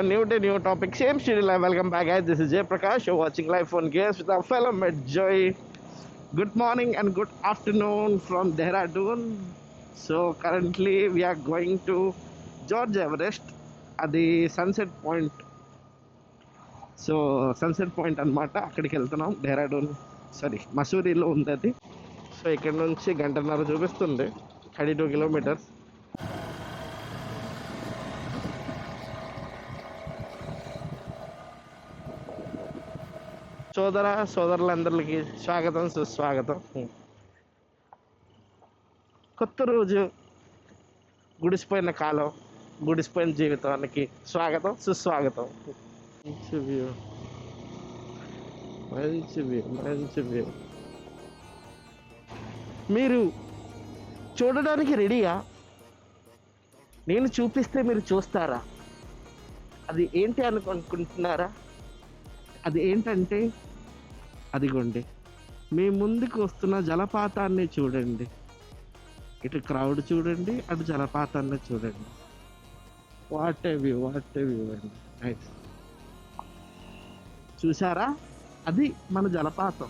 one new day, new topic, same studio live. Welcome back, guys. This is Jay Prakash. You're watching live on Gears with our fellow mate Joy. Good morning and good afternoon from Dehradun. So currently we are going to George Everest at the Sunset Point. So sunset point అనమాట, అక్కడికి వెళ్తున్నాం. డెహ్రాడూన్ మసూరీలో ఉంది అది. So ఇక్కడ నుంచి గంటన్నర చూపిస్తుంది, 32 kilometres. సోదరులందరికీ స్వాగతం, సుస్వాగతం. కొత్త రోజు, గుడిసిపోయిన కాలం, గుడిసిపోయిన జీవితానికి స్వాగతం, సుస్వాగతం. మంచి వ్యూ, మంచి వ్యూ, మంచి వ్యూ. మీరు చూడడానికి రెడీయా? నేను చూపిస్తే మీరు చూస్తారా? అది ఏంటి అనుకుంటున్నారా? అది ఏంటంటే, అదిగోండి, మీ ముందుకు వస్తున్న జలపాతాన్ని చూడండి. ఇటు క్రౌడ్ చూడండి, అటు జలపాతాన్ని చూడండి. What a view, what a view అండి. నైస్. చూసారా? అది మన జలపాతం.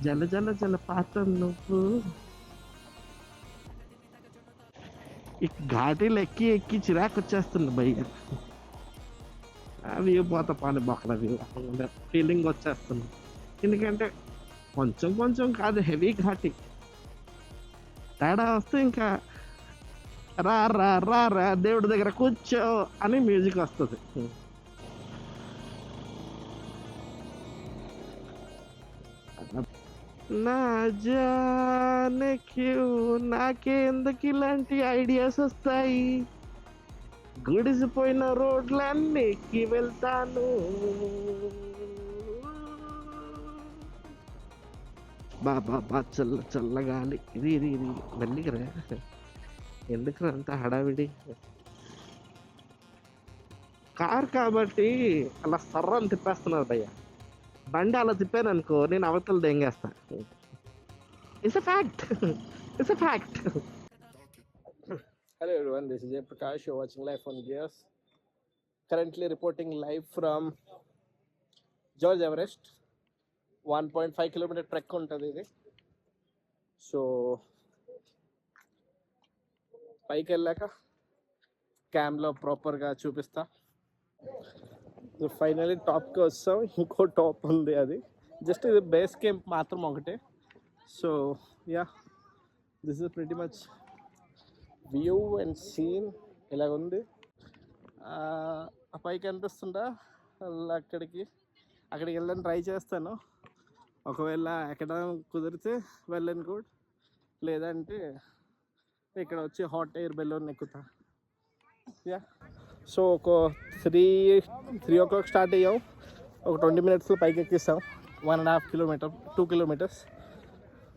జల జల జలపాతం నువ్వు. ఈ ఘాటీలు ఎక్కి ఎక్కి చిరాకు వచ్చేస్తుంది భయ్య. ఆ వ్యూ పోతా పాని బొక్కల వ్యూ ఫీలింగ్ వచ్చేస్తుంది. ఎందుకంటే కొంచెం కొంచెం కాదు, హెవీ ఘాటి. తేడా వస్తే ఇంకా రా రా రా రా దేవుడి దగ్గర కూర్చో అని మ్యూజిక్ వస్తుంది. నా జానే క్యూ, నాకెందుకు ఇలాంటి ఐడియాస్ వస్తాయి? గుడిసిపోయిన రోడ్లన్నీ ఎక్కి వెళ్తాను. బాబా చల్ల చల్లగాలి. ఇది ఇది ఇది మెల్లిగరా, ఎందుకు అంత హడావిడి? కార్ కాబట్టి అలా సర్రని తిప్పేస్తున్నారు భయ్య. బండి అలా తిప్పాను అనుకో, నేను అవతల దెంగేస్తా. It's a fact, it's a fact. Hello everyone, this is Jay Prakash. You're watching live on Gears. Currently reporting live from George Everest. 1.5 kilometer trek ఉంటుంది ఇది. సో పైకి వెళ్ళాక క్యామ్లో ప్రాపర్గా చూపిస్తా. ఫైనలీ టాప్కి వస్తాం. ఇంకో టాప్ ఉంది, అది జస్ట్ ఇది బేస్ క్యాంప్ మాత్రం ఒకటే. So yeah, this is pretty much view and scene. ఇలాగుంది. ఆ పైకి అనిపిస్తుందా? అక్కడికి వెళ్ళని ట్రై చేస్తాను. ఒకవేళ ఎక్కడం కుదిరితే వెళ్ళను కూడా, లేదంటే ఇక్కడ వచ్చి హాట్ ఎయిర్ బెలూన్ ఎక్కుతా. యా, సో ఒక 3 o'clock స్టార్ట్ అయ్యాం. ఒక 20 minutesలో పైకి ఎక్కిస్తాం. 1.5 kilometer, 2 kilometers.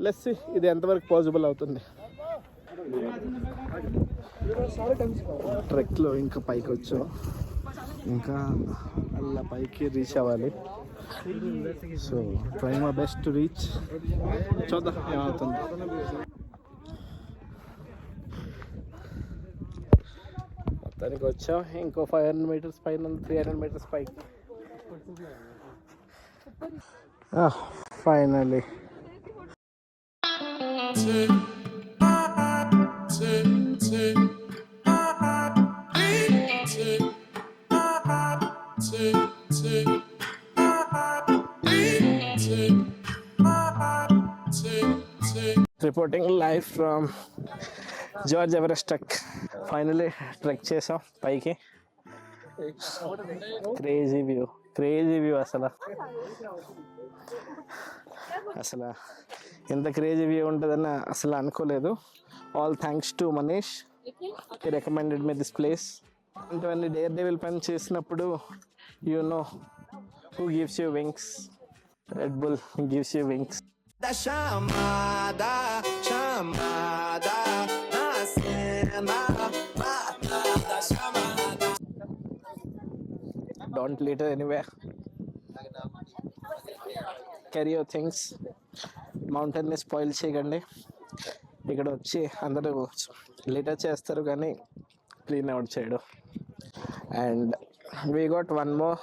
లెట్స్ సీ ఇది ఎంతవరకు పాసిబుల్ అవుతుంది. ట్రెక్లో ఇంకా పైకి వచ్చాం, ఇంకా అలా పైకి రీచ్ అవ్వాలి. So try my best to reach. చూద్దాం ఏమవుతుంది. మొత్తానికి వచ్చాం. ఇంకో 500 meters పైన, 300 meters పైకి. Finally reporting live from George Everest trek. Finally trek చేసాం పైకి. Crazy view, crazy view. అసలు ఎంత క్రేజీ వ్యూ ఉంటుందని అసలు అనుకోలేదు. All thanks to Manish, he recommended me this place. ఇటువంటి డేర్ డెవిల్ పని చేసినప్పుడు you know who gives you wings. Red Bull gives you wings. Da chamada, chamada, na cena, da chamada. Don't litter anywhere. Carry your things. Mountain ని spoil చేయకండి. ఇక్కడ వచ్చి అందరూ litter చేస్తారు కానీ క్లీన్ అవుట్ చేయడం. And we got one more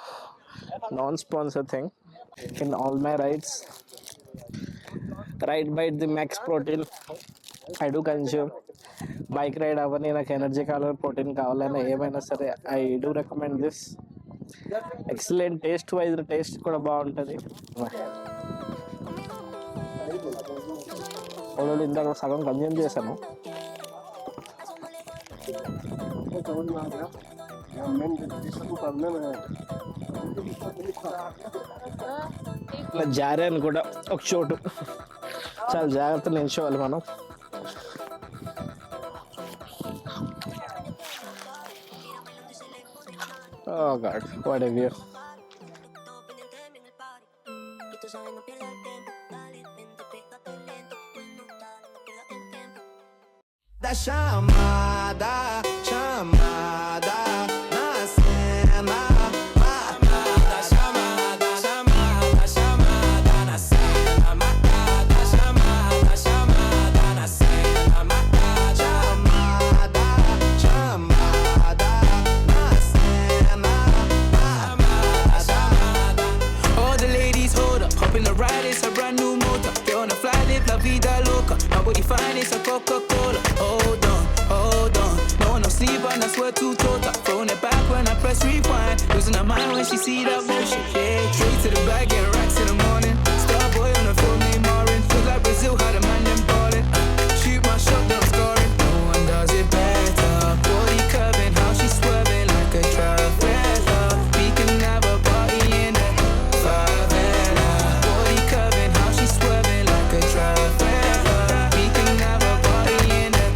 non-sponsor thing in all my rides. Ride Bite the Max Protein. I do consume. Bike ride అవన్నీ నాకు ఎనర్జీ కావాలి, ప్రోటీన్ కావాలన్నా ఏమైనా సరే I do recommend this. Excellent taste wise, taste కూడా బాగుంటుంది. Already ఇందాక సగం కన్జ్యూమ్ చేశాను. ఇలా జారాను కూడా ఒక చోటు, చాలా జాగ్రత్తగా నిల్చోవాలి మనం. Oh God, what a view. Da chamada, chamada na cena. Matada, chamada, chamada, chamada na cena. Matada, chamada, chamada na cena. Matada, chamada, chamada na cena. Matada, chamada. All the ladies hold up, hop in the ride, it's a brand new motor. Get on the fly, live la vida loca. Nobody find it's a Coca-Cola. Hold on, hold on. No one no sleep and I swear to total. Throwing it back when I press rewind. Losing her mind when she see that motion. Yeah, straight to the bag, get racks in the morning. Starboy on the film named Marin. Feel like Brazil, how the man them ballin'. Shoot my shot, then I'm scoring. No one does it better. Body curving, how she swerving like a trafficker. We can have a party in the favela. Body curving, how she swerving like a trafficker. We can have a party in the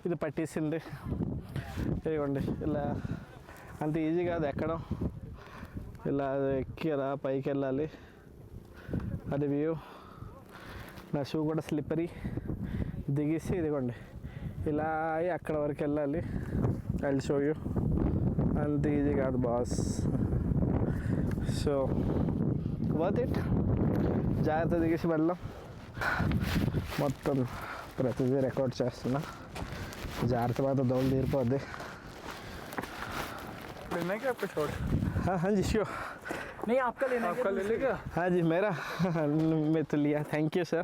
ఇది పట్టేసింది. ఇదిగోండి, ఇలా అంత easy కాదు ఎక్కడం. ఇలా ఎక్కి అలా పైకి వెళ్ళాలి. అది వ్యూ. నా షూ కూడా స్లిప్పరీ. దిగేసి ఇదిగోండి ఇలా అక్కడ వరకు వెళ్ళాలి. I will show you. అంత ఈజీ కాదు బాస్. So worth it. జాగ్రత్త దిగేసి వెళ్దాం. మొత్తం ప్రతిదీ రికార్డ్ చేస్తున్నా. జాగ్రత్త మాత్రం దోలు తీరిపోద్ది. लेना है क्या एपिसोड? हाँ जी श्योर. नहीं आपका लेना है, आपका ले लेगा. हाँ जी मेरा मैं तो लिया. Thank you sir.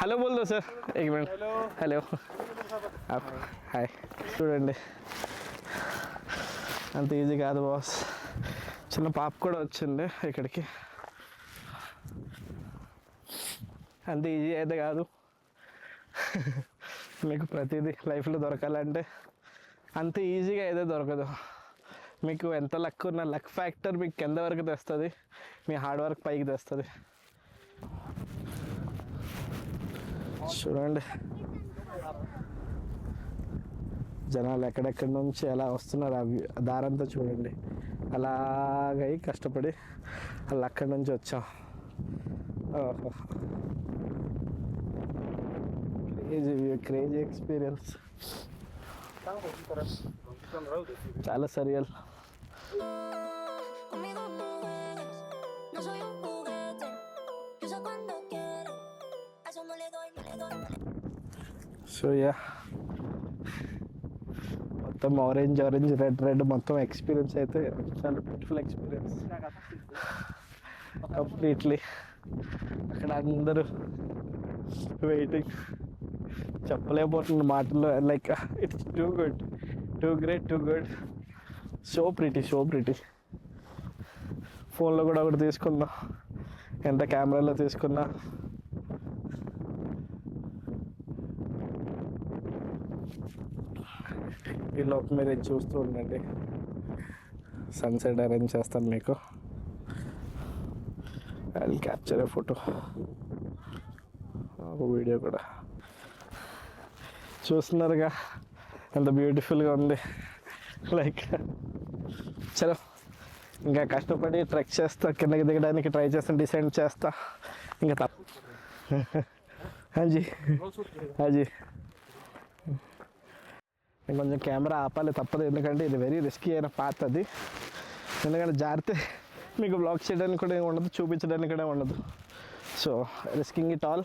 हेलो बोल दो सर. एक मिनट. हेलो. आप हाय. చూడండి అంత ఈజీ కాదు బాస్. చిన్న పాప కూడా వచ్చింది ఇక్కడికి. అంత ఈజీ అయితే కాదు. మీకు ప్రతిదీ లైఫ్లో దొరకాలంటే అంత ఈజీగా అయితే దొరకదు. మీకు ఎంత లక్ ఉన్న లక్ ఫ్యాక్టర్ మీకు కింద వరకు తెస్తుంది, మీ హార్డ్ వర్క్ పైకి తెస్తుంది. చూడండి జనాలు ఎక్కడెక్కడి నుంచి ఎలా వస్తున్నారు. ఆ దారంతా చూడండి. అలాగై కష్టపడి అలా అక్కడి నుంచి వచ్చాం. ఓహో, క్రేజీ ఎక్స్పీరియన్స్. చాలా సరియల్. సో యా, మొత్తం ఆరెంజ్ రెడ్ మొత్తం ఎక్స్పీరియన్స్ అయితే చాలా బ్యూటిఫుల్ ఎక్స్పీరియన్స్ కంప్లీట్లీ. అక్కడ అందరూ వెయిటింగ్, చెప్పలేకపోతున్న మాటల్లో. Like it's too good, two great, too good. So pretty. ఫోన్లో కూడా ఒకటి తీసుకున్నా, ఎంత కెమెరాలో తీసుకున్నా. ఈ లోపు మీరు ఇది చూస్తూ ఉండండి. సన్సెట్ అరేంజ్ చేస్తాను మీకు. I will capture A photo, video కూడా. చూస్తున్నారుగా ఎంత బ్యూటిఫుల్గా ఉంది. లైక్ చలో ఇంకా కష్టపడి ట్రెక్ చేస్తా, కిందకి దిగడానికి ట్రై చేస్తాను, డిసైడ్ చేస్తా. ఇంకా హాజీ నేను కొంచెం కెమెరా ఆపాలి, తప్పదు. ఎందుకంటే ఇది వెరీ రిస్కీ అయిన పాత్ అది. ఎందుకంటే జారితే మీకు బ్లాగ్ చేయడానికి కూడా ఏమి ఉండదు, చూపించడానికి కూడా ఉండదు. So risking it all.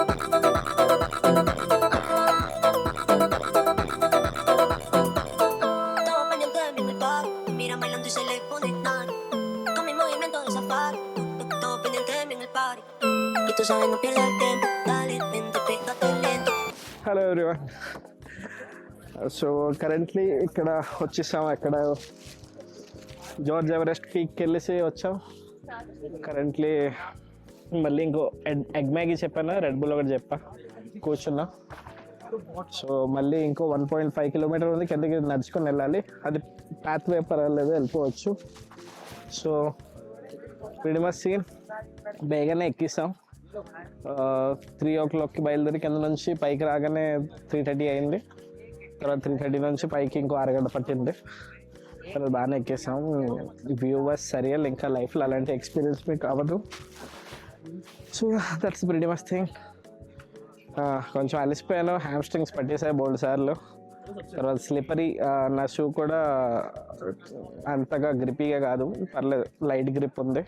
Todo pendiente de mí en el party. Me mira bailando y se le pone nani. Con mi movimiento de safari. Todo pendiente de mí en el party. Y tú sabes, no pierdas el tiempo. Dale, vente, pégate lento. Hello everyone. So currently ఇక్కడ వచ్చేసాం. ఎక్కడ George Everest పీక్కి వెళ్ళేసి వచ్చాం. Currently మళ్ళీ ఇంకో egg Maggi చెప్పాను, red bull ఒకటి చెప్పా, కూర్చున్నా. సో మళ్ళీ ఇంకో 1.5 కిలోమీటర్ ఉంది, కిందకి నడుచుకొని వెళ్ళాలి. అది పాత్ వే పర్వాలేదు, వెళ్ళిపోవచ్చు. సో pretty much సీన్ బేగానే ఎక్కిస్తాం. 3 o'clockకి బయలుదేరి కింద నుంచి పైకి రాగానే 3:30 అయింది. తర్వాత 3:30 నుంచి పైకి ఇంకో అరగంట పట్టింది. తర్వాత బాగానే ఎక్కేసాం. View was surreal. ఇంకా లైఫ్లో అలాంటి ఎక్స్పీరియన్స్ మీకు అవ్వదు. So that's pretty much thing. కొంచెం అలసిపోయాను, హ్యామ్ స్ట్రింగ్స్ పట్టేసాయి బోల్డ్ సార్లు. తర్వాత స్లిప్పరీ, నా షూ కూడా అంతగా గ్రిప్పీగా కాదు, పర్లేదు, లైట్ గ్రిప్ ఉంది,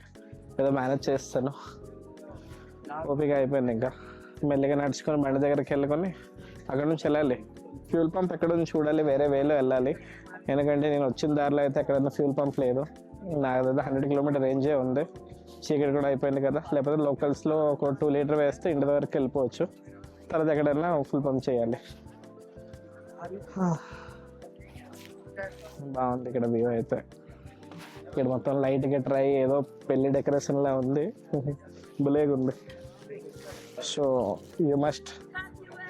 ఏదో మేనేజ్ చేస్తాను. ఓపిక అయిపోయింది. ఇంకా మెల్లిగా నడుచుకొని బండి దగ్గరికి వెళ్ళుకొని అక్కడ నుంచి వెళ్ళాలి. ఫ్యూల్ పంప్ ఎక్కడ నుంచి చూడాలి, వేరే వేలో వెళ్ళాలి. ఎందుకంటే నేను వచ్చిన దారిలో అయితే ఎక్కడైనా ఫ్యూల్ పంప్ లేదు. నాకు 100 కిలోమీటర్ రేంజే ఉంది. చీకటి కూడా అయిపోయింది కదా. లేకపోతే లోకల్స్లో ఒక 2 లీటర్ వేస్తే ఇంటి దగ్గరికి వెళ్ళిపోవచ్చు. తర్వాత ఎక్కడైనా ఫుల్ పంప్ చేయాలి. బాగుంది ఇక్కడ వ్యూ అయితే. ఇక్కడ మొత్తం లైట్గా ట్రై ఏదో పెళ్లి డెకరేషన్లా ఉంది, భలేగా ఉంది. So you must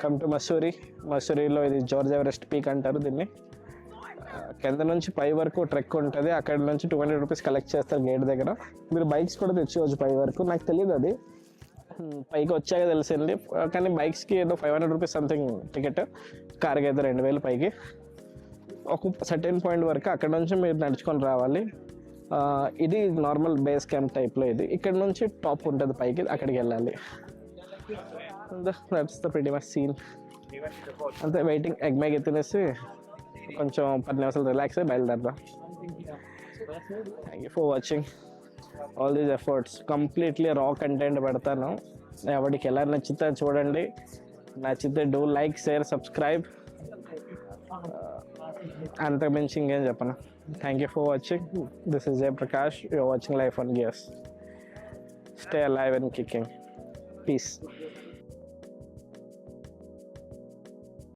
come to Mussoorie. మసూరిలో ఇది జార్జ్ ఎవరెస్ట్ పీక్ అంటారు దీన్ని. కింద నుంచి పై వరకు ట్రెక్ ఉంటుంది. అక్కడ నుంచి 200 రూపీస్ కలెక్ట్ చేస్తారు గేట్ దగ్గర. మీరు బైక్స్ కూడా తెచ్చుకోవచ్చు పై వరకు. నాకు తెలియదు అది, పైకి వచ్చాక తెలిసింది. కానీ బైక్స్కి ఏదో 500 రూపీస్ సంథింగ్ టికెట్, కార్కి అయితే 2000 పైకి. ఒక సర్టెన్ పాయింట్ వరకు అక్కడ నుంచి మీరు నడుచుకొని రావాలి. ఇది నార్మల్ బేస్ క్యాంప్ టైప్లో. ఇది ఇక్కడ నుంచి టాప్ ఉంటుంది పైకి, అక్కడికి వెళ్ళాలి. That's the pretty much scene. అంతే, వెయిటింగ్. ఎగ్ మ్యాగీ తినేసి కొంచెం 10 నిమిషాలు రిలాక్స్ అయ్యి బయలుదేరదాం. Thank you for watching all these efforts. Completely raw content పెడతాను. ఎవరికి ఎలా నచ్చితే చూడండి. నచ్చితే డూ లైక్, షేర్, సబ్స్క్రైబ్. అంతకు మించి ఇంకేం చెప్పను. Thank you for watching. This is Jayaprakash. You are watching Life on Gears. Stay alive and kicking. Peace.